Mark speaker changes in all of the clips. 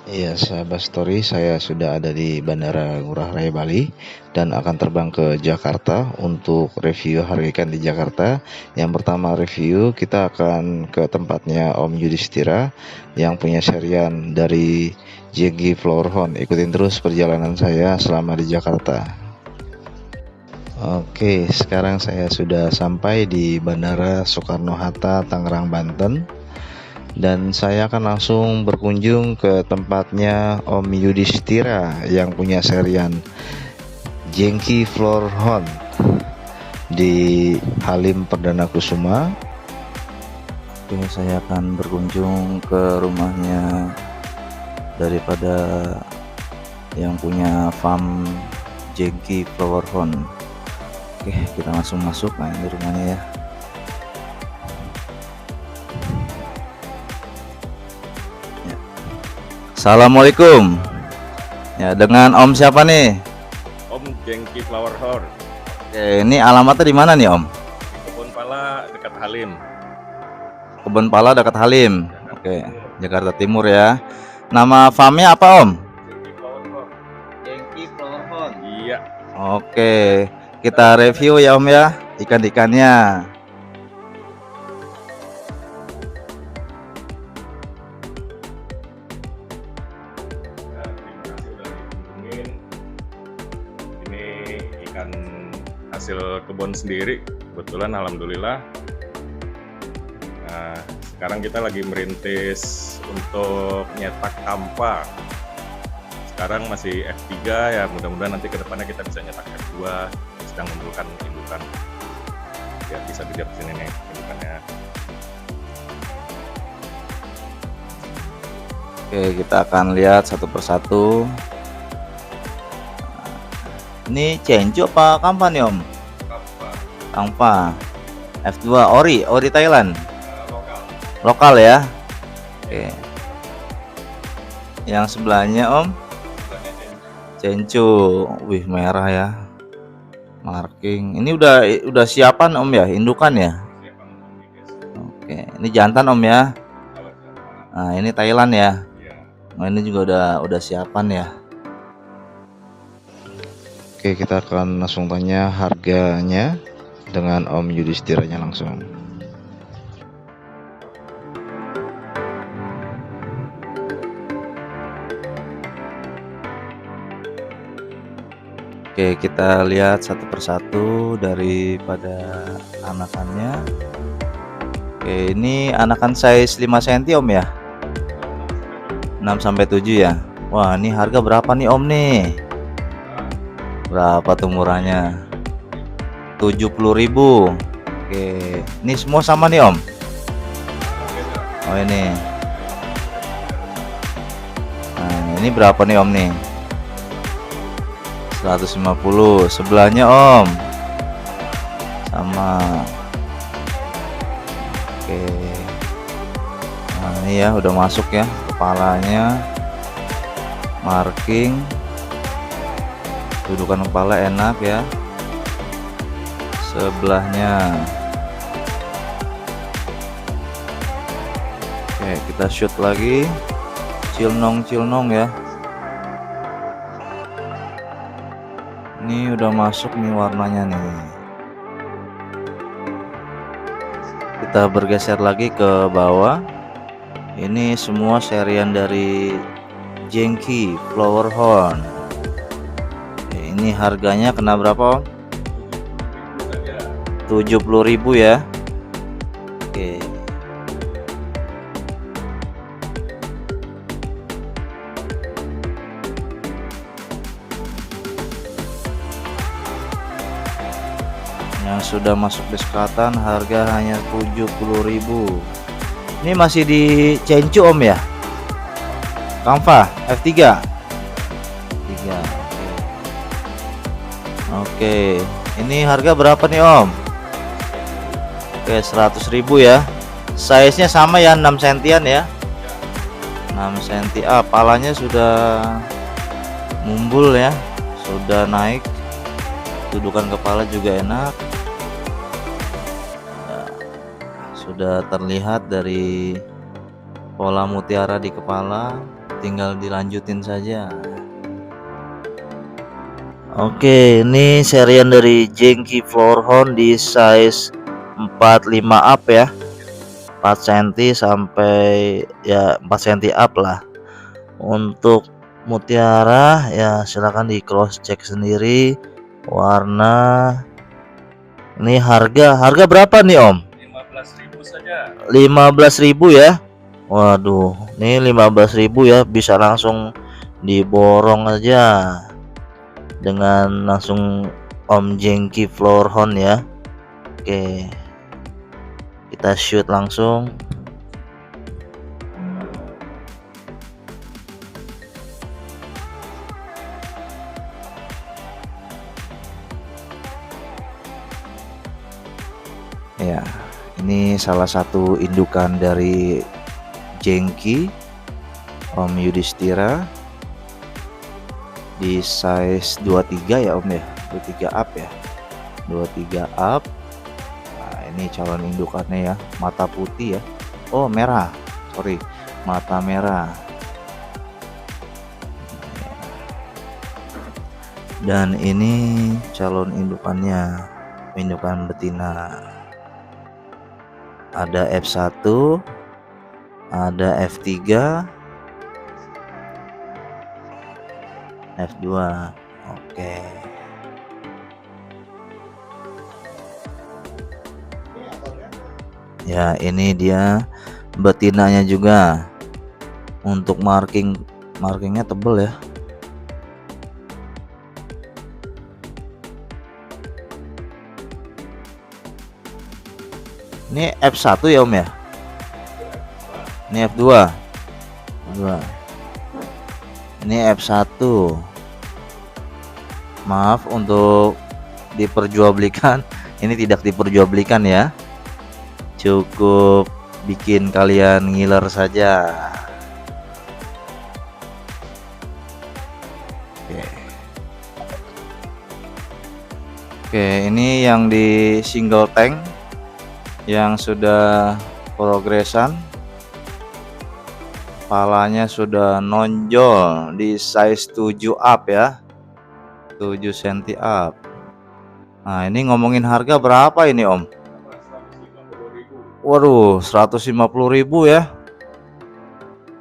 Speaker 1: Iya, sahabat story, saya sudah ada di Bandara Ngurah Rai Bali dan akan terbang ke Jakarta untuk review harga ikan di Jakarta. Yang pertama review, kita akan ke tempatnya Om Yudhistira yang punya serian dari Jengki Flowerhorn. Ikutin terus perjalanan saya selama di Jakarta. Oke, sekarang saya sudah sampai di Bandara Soekarno-Hatta, Tangerang, Banten. Dan saya akan langsung berkunjung ke tempatnya Om Yudhistira yang punya serian Jengki Flowerhorn di Halim Perdana Kusuma. Oke, saya akan berkunjung ke rumahnya daripada yang punya farm Jengki Flowerhorn. Oke, kita langsung masuk. Nah, ini rumahnya ya. Assalamualaikum. Ya, dengan Om siapa nih?
Speaker 2: Om Jengki Flowerhorn.
Speaker 1: Oke, ini alamatnya di mana nih Om?
Speaker 2: Kebun Pala dekat Halim.
Speaker 1: Kebun Pala dekat Halim. Oke, Jakarta Timur ya. Nama farmnya apa Om?
Speaker 2: Jengki Flowerhorn.
Speaker 1: Jengki Flowerhorn.
Speaker 2: Iya.
Speaker 1: Oke, kita review ya Om ya ikan-ikannya.
Speaker 2: Terima kasih udah dikunjungin. Ini ikan hasil kebun sendiri. Kebetulan alhamdulillah. Nah, sekarang kita lagi merintis untuk nyetak kampa. Sekarang masih F3 ya, mudah-mudahan nanti kedepannya kita bisa nyetak F2. Sedang mengumpulkan indukan biar bisa dilihat di sini nih indukannya.
Speaker 1: Oke, kita akan lihat satu persatu. Ini cencu apa kampa nih Om?
Speaker 2: Kampa
Speaker 1: Kampa. F2 ori Thailand.
Speaker 2: lokal.
Speaker 1: Lokal ya. Oke. Yang sebelahnya Om, cencu. Wih, merah ya. Marking. Ini udah siapan Om ya, indukan ya. Oke, ini jantan Om ya. Nah, ini Thailand ya. Nah, ini juga udah siapan ya. Oke, kita akan langsung tanya harganya dengan Om Yudhistiranya langsung. Oke, kita lihat satu persatu daripada anakannya. Oke, ini anakan size 5 cm Om ya. 6-7 ya. Wah, ini harga berapa nih Om nih? Berapa tuh murahnya? 70.000. Oke, ini semua sama nih Om. Oh, ini. Nah, ini berapa nih Om nih? 150. Sebelahnya Om sama. Oke, nah ini ya udah masuk ya kepalanya, marking, dudukan kepala enak ya. Sebelahnya. Oke, kita shoot lagi. Cilnong ya. Ini udah masuk nih warnanya nih. Kita bergeser lagi ke bawah. Ini semua serian dari Jengki Flowerhorn. Ini harganya kena berapa Om? 70.000 ya. Oke. Yang sudah masuk diskatan harga hanya 70.000. Ini masih di cencu Om ya? Kampa F3. 3. Oke. Ini harga berapa nih Om? Oke, 100.000 ya. Size-nya sama ya, 6 sentian ya. 6 cm. Palanya sudah mumbul ya. Sudah naik. Dudukan kepala juga enak. Sudah terlihat dari pola mutiara di kepala. tinggal dilanjutin saja. Oke, ini serian dari Jengki Floorhorn di size 45 up ya, 4 cm sampai ya 4 cm up lah. Untuk mutiara ya silahkan di cross check sendiri warna. Ini harga berapa nih Om?
Speaker 2: 15.000 saja.
Speaker 1: 15.000 ya. Waduh, ini 15.000 ya, bisa langsung diborong aja dengan langsung Om Jengki Floorhorn ya. Oke, kita shoot langsung. Ya, ini salah satu indukan dari Jengki, Om Yudhistira di size 23 ya Om ya, 23 up ya, 23 up. Nah, ini calon indukannya ya, mata putih ya, oh merah, sorry, mata merah. Dan ini calon indukannya, indukan betina. Ada F1, ada F3, F2. Oke. Ya, ini dia betinanya juga. Untuk markingnya tebel ya. Ini F1 ya Om ya? Ini F2. Ini F1. Maaf untuk diperjualbelikan. Ini tidak diperjualbelikan ya. Cukup bikin kalian ngiler saja. Oke, ini yang di single tank yang sudah progresan, kepalanya sudah nonjol di size 7 up ya, 7 cm up. Nah, ini ngomongin harga berapa ini Om?
Speaker 2: 150.000.
Speaker 1: Waduh, 150.000 ya.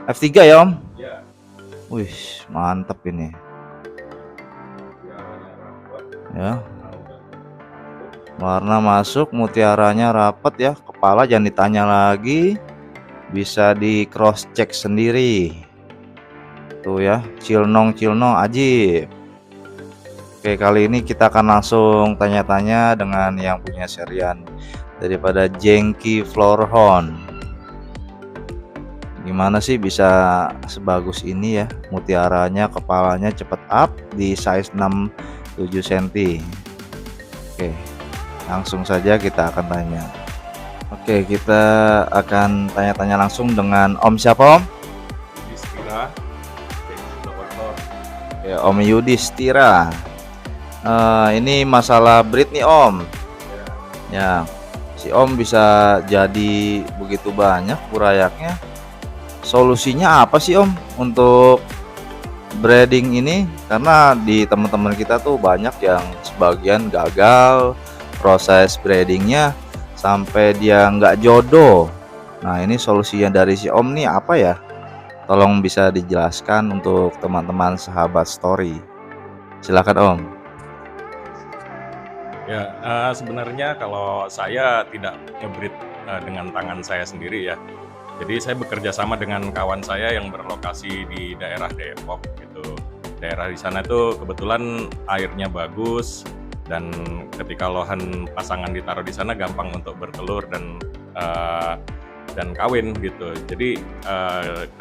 Speaker 1: F3 ya Om?
Speaker 2: Ya.
Speaker 1: Wih, mantep ini ya. Warna masuk, mutiaranya rapat ya, kepala jangan ditanya lagi, bisa di cross check sendiri tuh ya, cilnong ajib. Oke, kali ini kita akan langsung tanya-tanya dengan yang punya serian daripada Jengki Floorhorn. Gimana sih bisa sebagus ini ya, mutiaranya, kepalanya cepet up di size 6-7 cm. Oke, langsung saja kita akan tanya. Oke, kita akan tanya-tanya langsung dengan Om siapa Om?
Speaker 2: Yudhistira.
Speaker 1: Ya, Om Yudhistira. Ini masalah breed nih Om. Ya, si Om bisa jadi begitu banyak burayaknya. Solusinya apa sih Om untuk breeding ini? Karena di teman-teman kita tuh banyak yang sebagian gagal proses breedingnya sampai dia nggak jodoh. Nah, ini solusinya dari si Om nih apa ya? Tolong bisa dijelaskan untuk teman-teman sahabat story. Silakan Om.
Speaker 2: Ya, sebenarnya kalau saya tidak ngebreed dengan tangan saya sendiri ya. Jadi saya bekerja sama dengan kawan saya yang berlokasi di daerah Depok gitu. Daerah di sana tuh kebetulan airnya bagus, dan ketika lohan pasangan ditaruh di sana gampang untuk bertelur dan kawin gitu. Jadi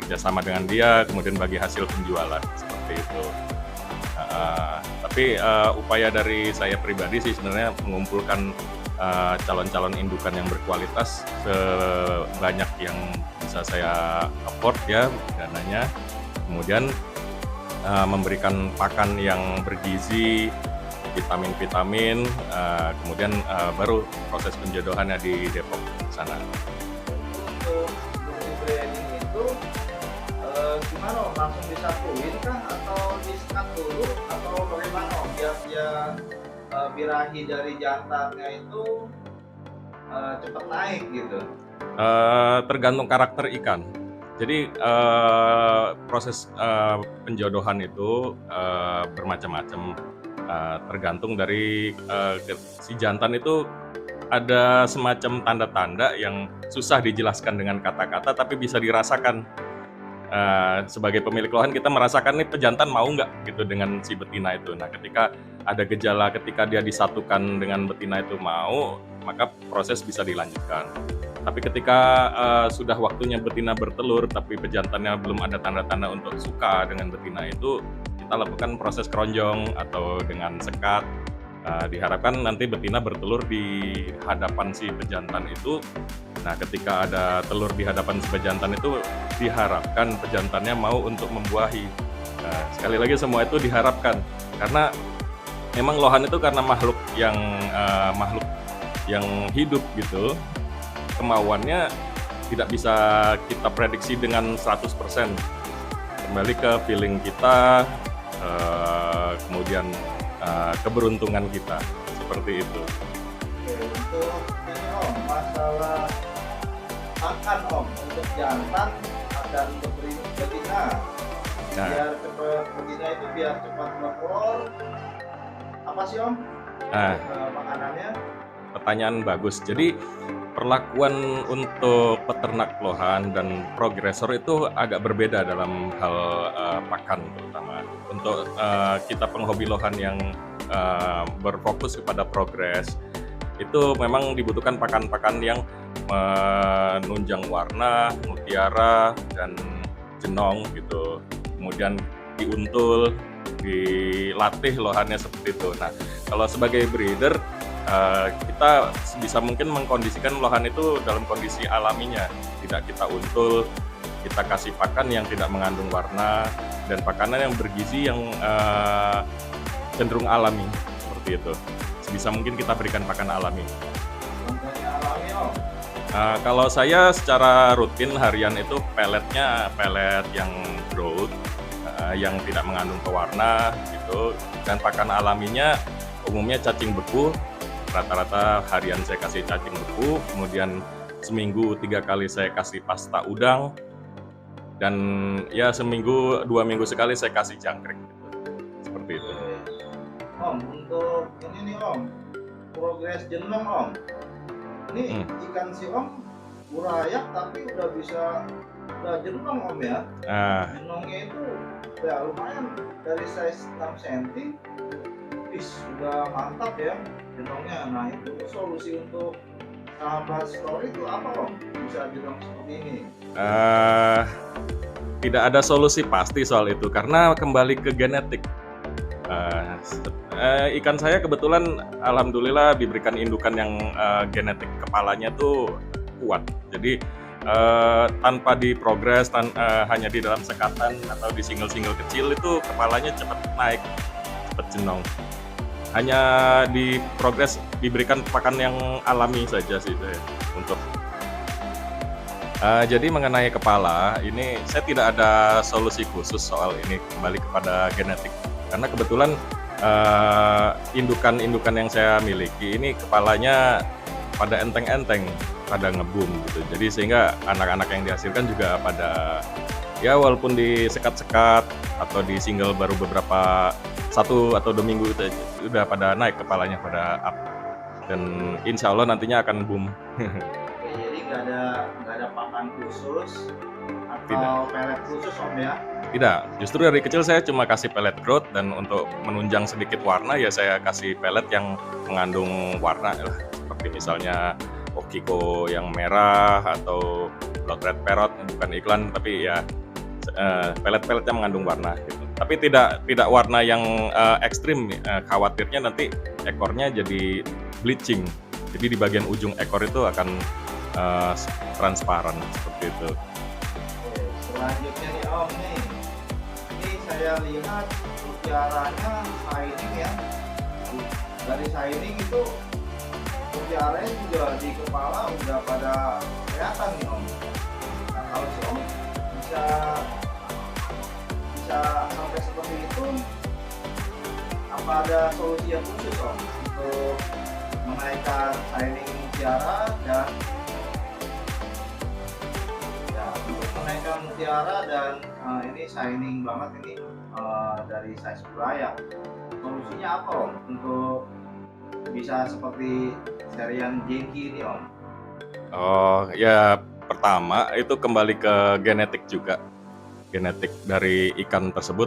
Speaker 2: kerjasama dengan dia, kemudian bagi hasil penjualan seperti itu. Tapi upaya dari saya pribadi sih sebenarnya mengumpulkan calon-calon indukan yang berkualitas sebanyak yang bisa saya afford ya dananya. Kemudian memberikan pakan yang bergizi, vitamin-vitamin, kemudian baru proses penjodohannya di Depok sana.
Speaker 1: Untuk breeding itu Gimana Om? Langsung disatuin kah atau di-sekat dulu atau bagaimana Om? Biar dia birahi dari jantannya itu cepat naik gitu.
Speaker 2: Tergantung karakter ikan. Jadi proses penjodohan itu bermacam-macam. Tergantung dari si jantan itu ada semacam tanda-tanda yang susah dijelaskan dengan kata-kata tapi bisa dirasakan. Sebagai pemilik lohan kita merasakan nih pejantan mau nggak gitu dengan si betina itu. Nah ketika ada gejala ketika dia disatukan dengan betina itu mau, maka proses bisa dilanjutkan. Tapi ketika sudah waktunya betina bertelur tapi pejantannya belum ada tanda-tanda untuk suka dengan betina itu, kita lakukan proses keronjong atau dengan sekat. Diharapkan nanti betina bertelur di hadapan si pejantan itu. Nah ketika ada telur di hadapan si pejantan itu diharapkan pejantannya mau untuk membuahi. Sekali lagi semua itu diharapkan karena memang lohan itu karena makhluk yang hidup gitu, kemauannya tidak bisa kita prediksi dengan 100%. Kembali ke feeling kita, kemudian keberuntungan kita, seperti itu.
Speaker 1: Oke, untuk ini Om, masalah makan Om, untuk jantan dan untuk betina, biar cepat betina itu biar cepat ngeklor, apa sih Om? Makanannya?
Speaker 2: Pertanyaan bagus. Jadi perlakuan untuk peternak lohan dan progresor itu agak berbeda dalam hal pakan terutama. Untuk kita penghobi lohan yang berfokus kepada progres, itu memang dibutuhkan pakan-pakan yang menunjang warna, mutiara, dan jenong gitu. Kemudian diuntul, dilatih lohannya seperti itu. Nah, kalau sebagai breeder, kita bisa mungkin mengkondisikan lohan itu dalam kondisi alaminya. Tidak kita untul, kita kasih pakan yang tidak mengandung warna, dan pakanan yang bergizi yang cenderung alami, seperti itu. Sebisa mungkin kita berikan pakan alami.
Speaker 1: Contohnya alami Om?
Speaker 2: Kalau saya secara rutin harian itu peletnya pelet yang broad, yang tidak mengandung pewarna gitu, dan pakan alaminya umumnya cacing beku. Rata-rata harian saya kasih cacing beku, kemudian seminggu 3 kali saya kasih pasta udang, dan ya seminggu 2 minggu sekali saya kasih jangkrik gitu. Seperti itu.
Speaker 1: Om, untuk ini nih Om, progres jenong Om, ini ikan si Om burayak tapi udah jenong Om ya. Jenongnya itu ya lumayan dari size 6 cm, sudah mantap ya jenongnya. Nah itu solusi untuk sahabat story itu apa Om? Bisa jenong seperti ini?
Speaker 2: Tidak ada solusi pasti soal itu karena kembali ke genetik. Ikan saya kebetulan alhamdulillah diberikan indukan yang genetik kepalanya tuh kuat. Jadi tanpa diprogres, hanya di dalam sekatan atau di single-single kecil itu kepalanya cepat naik, cepat jenong. Hanya diprogres diberikan pakan yang alami saja sih saya untuk. Jadi mengenai kepala ini saya tidak ada solusi khusus soal ini, kembali kepada genetik. Karena kebetulan indukan-indukan yang saya miliki ini kepalanya pada enteng-enteng, pada ngebum gitu. Jadi sehingga anak-anak yang dihasilkan juga pada ya walaupun disekat-sekat atau di single baru beberapa 1 atau 2 minggu itu udah pada naik kepalanya, pada up. Dan insya Allah nantinya akan boom.
Speaker 1: Jadi nggak ada pakan khusus atau pelet khusus Om ya?
Speaker 2: Tidak, justru dari kecil saya cuma kasih pelet growth, dan untuk menunjang sedikit warna ya saya kasih pelet yang mengandung warna lah. Seperti misalnya Okiko yang merah atau Blood Red Parrot, bukan iklan tapi ya pelet-pelet yang mengandung warna gitu. Tapi tidak warna yang ekstrim, khawatirnya nanti ekornya jadi bleaching. Jadi di bagian ujung ekor itu akan transparan seperti itu.
Speaker 1: Oke, selanjutnya nih Om nih. Ini saya lihat mutiaranya shining ya. Dari shining itu mutiaranya juga di kepala udah pada kelihatan nih Om. Nah kalau si Om bisa apa ada solusi yang khusus Om untuk menaikkan shining mutiara dan ya, untuk menaikkan mutiara dan ini shining banget ini dari size buraya. Solusinya apa Om untuk bisa seperti serian Genki ini Om?
Speaker 2: Oh ya, pertama itu kembali ke genetik juga. Genetik dari ikan tersebut.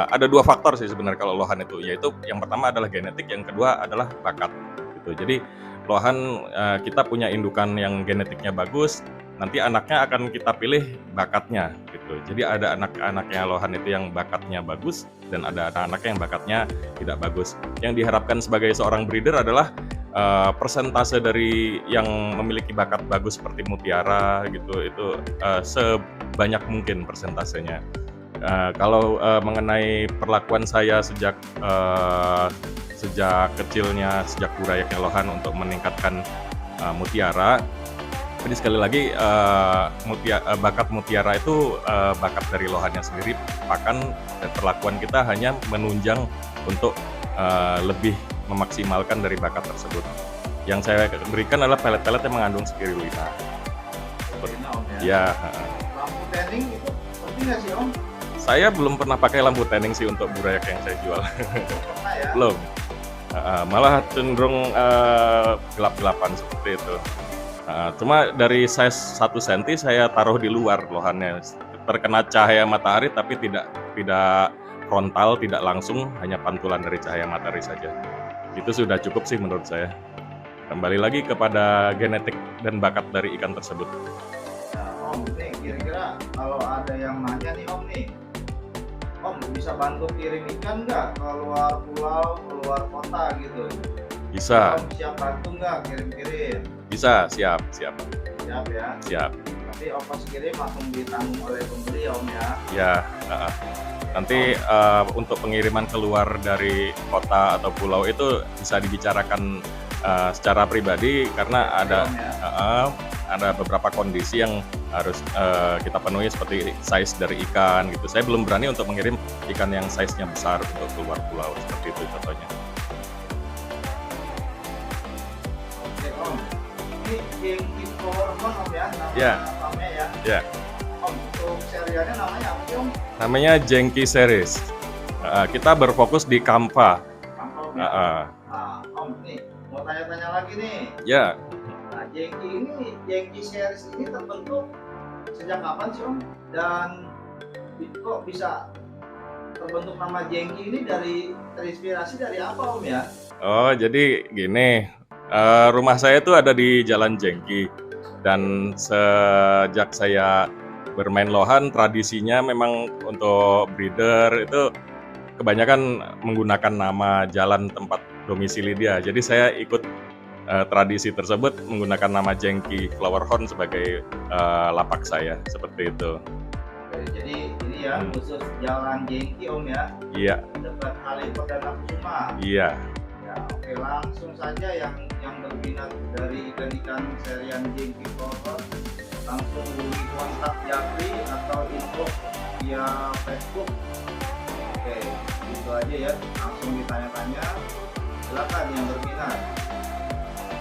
Speaker 2: Ada dua faktor sih sebenarnya kalau lohan itu, yaitu yang pertama adalah genetik, yang kedua adalah bakat gitu. Jadi lohan kita punya indukan yang genetiknya bagus, nanti anaknya akan kita pilih bakatnya gitu. Jadi ada anak-anaknya lohan itu yang bakatnya bagus dan ada anak-anaknya yang bakatnya tidak bagus. Yang diharapkan sebagai seorang breeder adalah persentase dari yang memiliki bakat bagus seperti mutiara gitu itu sebanyak mungkin persentasenya. Kalau mengenai perlakuan saya sejak kecilnya, sejak burayaknya lohan untuk meningkatkan mutiara, jadi sekali lagi bakat mutiara itu bakat dari lohannya sendiri, bahkan perlakuan kita hanya menunjang untuk lebih memaksimalkan dari bakat tersebut. Yang saya berikan adalah pelet-pelet yang mengandung spirulina.
Speaker 1: Spirulina Om
Speaker 2: Ya.
Speaker 1: Lampu tanning itu penting nggak sih Om?
Speaker 2: Saya belum pernah pakai lampu tanning sih untuk burayak yang saya jual.
Speaker 1: Pernah ya?
Speaker 2: Belum. Malah cenderung gelap-gelapan seperti itu. Cuma dari size 1 cm saya taruh di luar lohannya, terkena cahaya matahari tapi tidak frontal, tidak langsung, hanya pantulan dari cahaya matahari saja. Itu sudah cukup sih menurut saya. Kembali lagi kepada genetik dan bakat dari ikan tersebut.
Speaker 1: Nah, Om, nih kira-kira kalau ada yang nanya nih Om nih, Om bisa bantu kirim ikan nggak ke luar pulau, ke luar kota gitu?
Speaker 2: Bisa.
Speaker 1: Om siap bantu nggak kirim-kirim?
Speaker 2: Bisa, siap.
Speaker 1: Siap ya?
Speaker 2: Siap.
Speaker 1: Tapi ongkos kirim langsung ditanggung oleh pembeli Om ya?
Speaker 2: Ya, nanti untuk pengiriman keluar dari kota atau pulau itu bisa dibicarakan secara pribadi karena ada beberapa kondisi yang harus kita penuhi seperti size dari ikan gitu. Saya belum berani untuk mengirim ikan yang size-nya besar untuk keluar pulau seperti itu contohnya.
Speaker 1: Oke Om, ini Genki Flower Horn Om ya? Namanya ya?
Speaker 2: Ya.
Speaker 1: Om, untuk serialnya namanya apa sih Om?
Speaker 2: Namanya Genki Series. Kita berfokus di Kampa.
Speaker 1: Kampa Om ya? Om, nih mau tanya-tanya lagi nih.
Speaker 2: Ya.
Speaker 1: Nah, Genki Series ini terbentuk sejak kapan sih Om? Dan kok bisa terbentuk nama Genki ini terinspirasi dari apa Om ya?
Speaker 2: Oh, jadi gini, rumah saya itu ada di Jalan Jengki dan sejak saya bermain lohan tradisinya memang untuk breeder itu kebanyakan menggunakan nama jalan tempat domisili dia. Jadi saya ikut tradisi tersebut menggunakan nama Genki Flower Horn sebagai lapak saya seperti itu.
Speaker 1: Jadi ini ya khusus Jalan Genki Om ya? Iya. Dekat Kali Perdana Kusuma.
Speaker 2: Iya.
Speaker 1: Ya, oke, langsung saja yang berminat dari ikan-ikan serian Genki Flower Horn langsung hubungi kontak Japri atau info via Facebook. Oke, itu aja ya, langsung ditanya-tanya. Silakan yang berminat.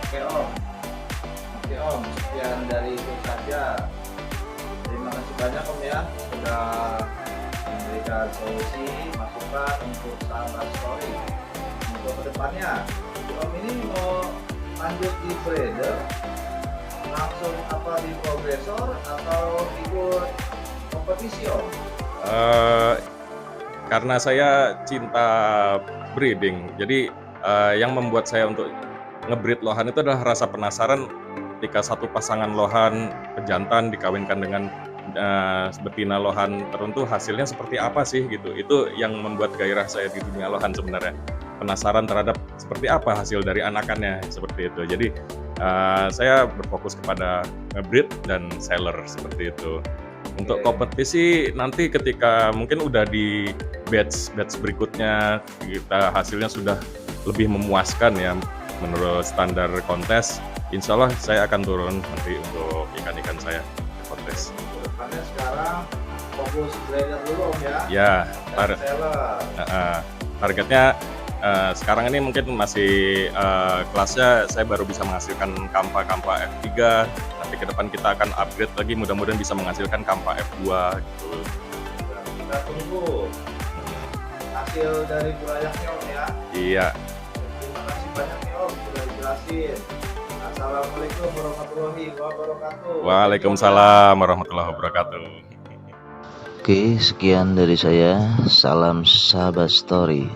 Speaker 1: Oke Om, sekian dari itu saja. Terima kasih banyak Om ya sudah memberikan solusi masukan untuk sahabat story. Untuk kedepannya Om ini mau lanjut di breeder langsung apa di progresor atau ikut kompetisi Om?
Speaker 2: Karena saya cinta breeding, jadi yang membuat saya untuk ngebreed lohan itu adalah rasa penasaran ketika satu pasangan lohan pejantan dikawinkan dengan betina lohan tertentu hasilnya seperti apa sih gitu. Itu yang membuat gairah saya di dunia lohan sebenarnya. Penasaran terhadap seperti apa hasil dari anakannya seperti itu. Jadi saya berfokus kepada ngebreed dan seller seperti itu. Untuk kompetisi nanti ketika mungkin udah di batch berikutnya kita hasilnya sudah lebih memuaskan ya menurut standar kontes, insya Allah saya akan turun nanti untuk ikan-ikan saya di kontes.
Speaker 1: Karena sekarang fokus breeder dulu Om ya?
Speaker 2: Ya, targetnya Sekarang ini mungkin masih kelasnya saya baru bisa menghasilkan kampa F3. Nanti ke depan kita akan upgrade lagi, mudah-mudahan bisa menghasilkan kampa F2 gitu.
Speaker 1: Kita tunggu hasil dari proyeknya Om ya.
Speaker 2: Iya.
Speaker 1: Terima kasih banyak nih Om sudah dijelasin. Assalamualaikum warahmatullahi wabarakatuh.
Speaker 2: Waalaikumsalam warahmatullahi wabarakatuh.
Speaker 1: Oke, sekian dari saya. Salam sahabat story.